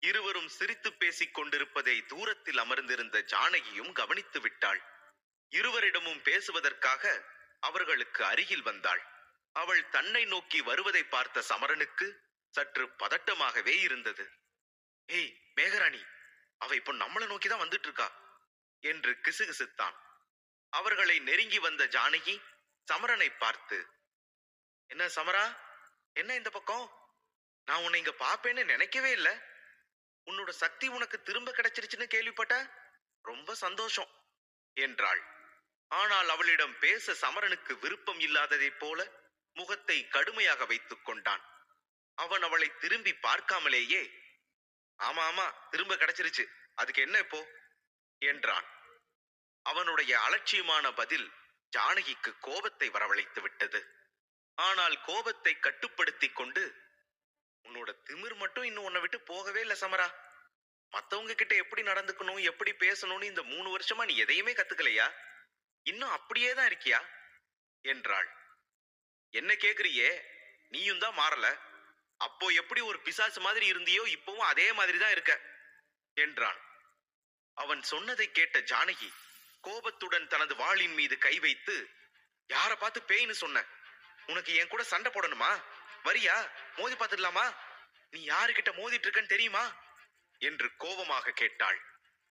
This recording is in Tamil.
இருவரும் சிரித்து பேசிக் கொண்டிருப்பதை தூரத்தில் அமர்ந்திருந்த ஜானகியும் கவனித்து விட்டாள். இருவரிடமும் பேசுவதற்காக அவர்களுக்கு அருகில் வந்தாள். அவள் தன்னை நோக்கி வருவதை பார்த்த சமரனுக்கு சற்று பதட்டமாகவே இருந்தது. ஏய் மேகராணி, அவ இப்போ நம்மளை நோக்கிதான் வந்துட்டு இருக்கா என்று கிசுகிசுத்தான். அவர்களை நெருங்கி வந்த ஜானகி சமரனை பார்த்து, என்ன சமரா, என்ன இந்த பக்கம்? நான் உன்னை இங்க பாப்பேன்னு நினைக்கவே இல்லை. உன்னோட சக்தி உனக்கு திரும்ப கிடைச்சிருச்சுன்னு கேள்விப்பட்ட, ரொம்ப சந்தோஷம் என்றாள். ஆனால் அவளிடம் பேச சமரனுக்கு விருப்பம் இல்லாததை போல முகத்தை கடுமையாக வைத்துக் கொண்டான். அவன் அவளை திரும்பி பார்க்காமலேயே, ஆமா ஆமா திரும்ப கிடைச்சிருச்சு, அதுக்கு என்ன இப்போ என்றான். அவனுடைய அலட்சியமான பதில் ஜானகிக்கு கோபத்தை வரவழைத்து விட்டது. ஆனால் கோபத்தை கட்டுப்படுத்தி கொண்டு, உன்னோட திமிர் மட்டும் இன்னும் உன்னை விட்டு போகவே இல்லை சமரா. மத்தவங்க கிட்ட எப்படி நடந்துக்கணும், எப்படி பேசணும்னு இந்த 3 வருஷமா நீ எதையுமே கத்துக்கலையா? இன்னும் அப்படியே தான் இருக்கியா என்றாள். என்ன கேக்குறியே, நீயும் தான் மாறல. அப்போ எப்படி ஒரு பிசாசு மாதிரி இருந்தியோ இப்பவும் அதே மாதிரி தான் இருக்க என்றான். அவன் சொன்னதை கேட்ட ஜானகி கோபத்துடன் தனது வாளின் மீது கை வைத்து, யார பார்த்து பேய்னு சொன்ன? உனக்கு என் கூட சண்டை போடணுமா? வரியா, மோதி பார்த்துடலாமா? நீ யாருக்கிட்ட மோதிட்டு இருக்கன்னு தெரியுமா என்று கோபமாக கேட்டாள்.